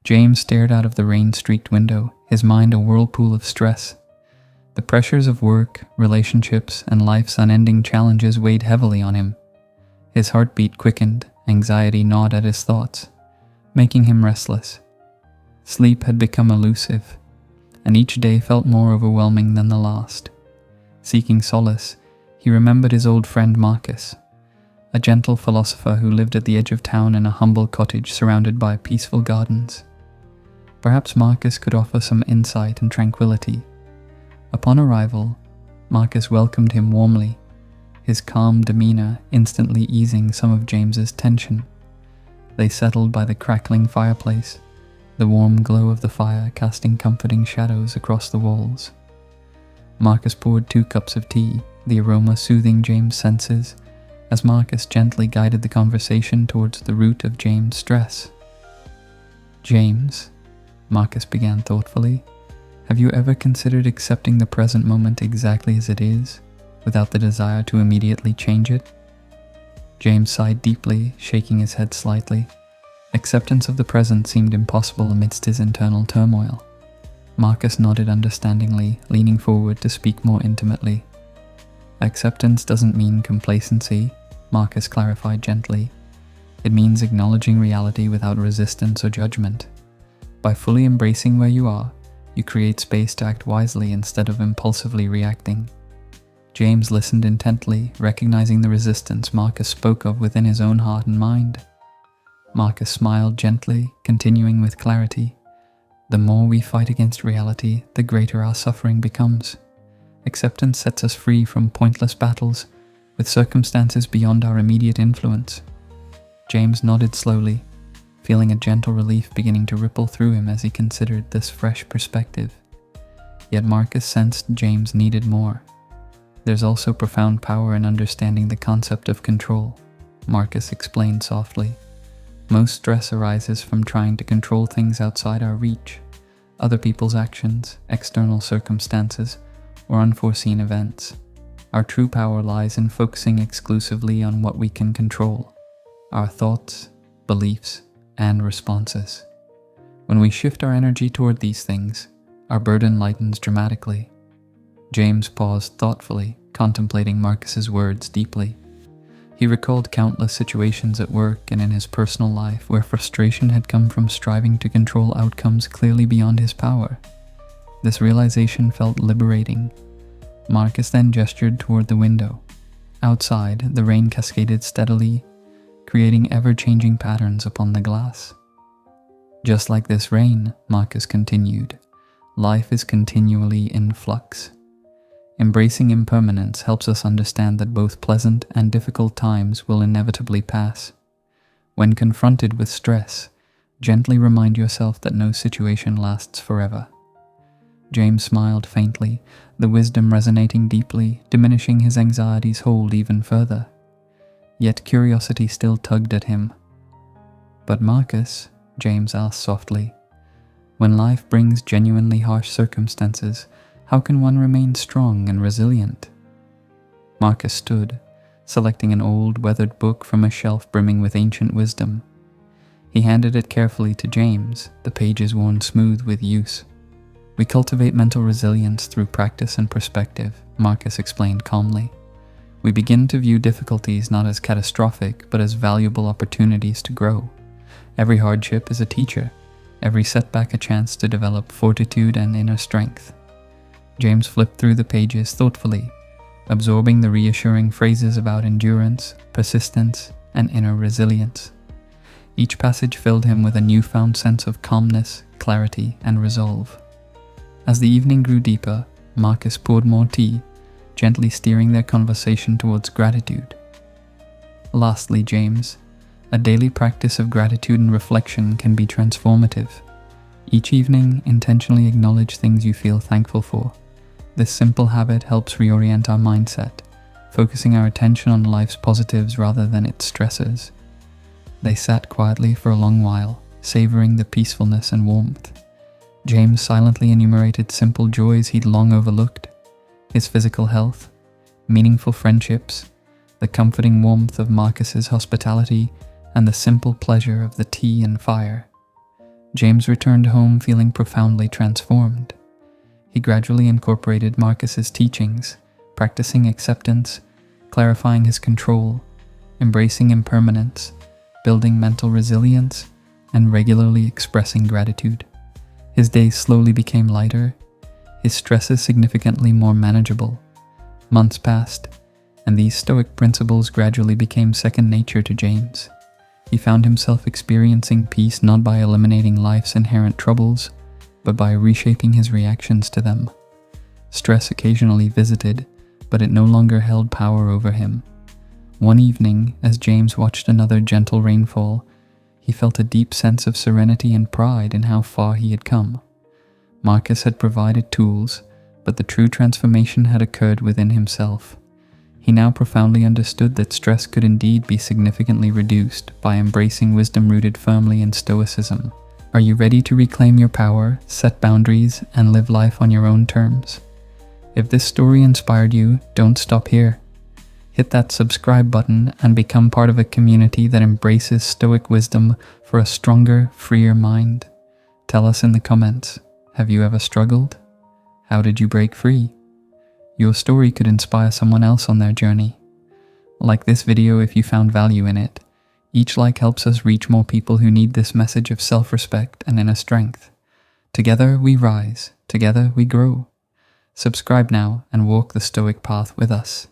James stared out of the rain-streaked window, his mind a whirlpool of stress. The pressures of work, relationships, and life's unending challenges weighed heavily on him. His heartbeat quickened, anxiety gnawed at his thoughts, making him restless. Sleep had become elusive, and each day felt more overwhelming than the last. Seeking solace, he remembered his old friend Marcus, a gentle philosopher who lived at the edge of town in a humble cottage surrounded by peaceful gardens. Perhaps Marcus could offer some insight and tranquility. Upon arrival, Marcus welcomed him warmly, his calm demeanor instantly easing some of James's tension. They settled by the crackling fireplace, the warm glow of the fire casting comforting shadows across the walls. Marcus poured 2 cups of tea, the aroma soothing James' senses, as Marcus gently guided the conversation towards the root of James' stress. "James," Marcus began thoughtfully, "have you ever considered accepting the present moment exactly as it is, without the desire to immediately change it?" James sighed deeply, shaking his head slightly. Acceptance of the present seemed impossible amidst his internal turmoil. Marcus nodded understandingly, leaning forward to speak more intimately. "Acceptance doesn't mean complacency," Marcus clarified gently. "It means acknowledging reality without resistance or judgment. By fully embracing where you are, you create space to act wisely instead of impulsively reacting." James listened intently, recognizing the resistance Marcus spoke of within his own heart and mind. Marcus smiled gently, continuing with clarity. "The more we fight against reality, the greater our suffering becomes. Acceptance sets us free from pointless battles with circumstances beyond our immediate influence." James nodded slowly, feeling a gentle relief beginning to ripple through him as he considered this fresh perspective. Yet Marcus sensed James needed more. "There's also profound power in understanding the concept of control," Marcus explained softly. "Most stress arises from trying to control things outside our reach, other people's actions, external circumstances, or unforeseen events. Our true power lies in focusing exclusively on what we can control, our thoughts, beliefs, and responses. When we shift our energy toward these things, our burden lightens dramatically." James paused thoughtfully, contemplating Marcus's words deeply. He recalled countless situations at work and in his personal life where frustration had come from striving to control outcomes clearly beyond his power. This realization felt liberating. Marcus then gestured toward the window. Outside, the rain cascaded steadily, creating ever-changing patterns upon the glass. "Just like this rain," Marcus continued, "life is continually in flux. Embracing impermanence helps us understand that both pleasant and difficult times will inevitably pass. When confronted with stress, gently remind yourself that no situation lasts forever." James smiled faintly, the wisdom resonating deeply, diminishing his anxiety's hold even further. Yet curiosity still tugged at him. "But Marcus," James asked softly, "when life brings genuinely harsh circumstances, how can one remain strong and resilient?" Marcus stood, selecting an old, weathered book from a shelf brimming with ancient wisdom. He handed it carefully to James, the pages worn smooth with use. "We cultivate mental resilience through practice and perspective," Marcus explained calmly. "We begin to view difficulties not as catastrophic, but as valuable opportunities to grow. Every hardship is a teacher, every setback a chance to develop fortitude and inner strength." James flipped through the pages thoughtfully, absorbing the reassuring phrases about endurance, persistence, and inner resilience. Each passage filled him with a newfound sense of calmness, clarity, and resolve. As the evening grew deeper, Marcus poured more tea, gently steering their conversation towards gratitude. "Lastly, James, a daily practice of gratitude and reflection can be transformative. Each evening, intentionally acknowledge things you feel thankful for. This simple habit helps reorient our mindset, focusing our attention on life's positives rather than its stresses." They sat quietly for a long while, savoring the peacefulness and warmth. James silently enumerated simple joys he'd long overlooked: his physical health, meaningful friendships, the comforting warmth of Marcus's hospitality, and the simple pleasure of the tea and fire. James returned home feeling profoundly transformed. He gradually incorporated Marcus's teachings, practicing acceptance, clarifying his control, embracing impermanence, building mental resilience, and regularly expressing gratitude. His days slowly became lighter, his stresses significantly more manageable. Months passed, and these Stoic principles gradually became second nature to James. He found himself experiencing peace not by eliminating life's inherent troubles, but by reshaping his reactions to them. Stress occasionally visited, but it no longer held power over him. One evening, as James watched another gentle rainfall, he felt a deep sense of serenity and pride in how far he had come. Marcus had provided tools, but the true transformation had occurred within himself. He now profoundly understood that stress could indeed be significantly reduced by embracing wisdom rooted firmly in Stoicism. Are you ready to reclaim your power, set boundaries, and live life on your own terms? If this story inspired you, don't stop here. Hit that subscribe button and become part of a community that embraces Stoic wisdom for a stronger, freer mind. Tell us in the comments, have you ever struggled? How did you break free? Your story could inspire someone else on their journey. Like this video if you found value in it. Each like helps us reach more people who need this message of self-respect and inner strength. Together we rise, together we grow. Subscribe now and walk the Stoic path with us.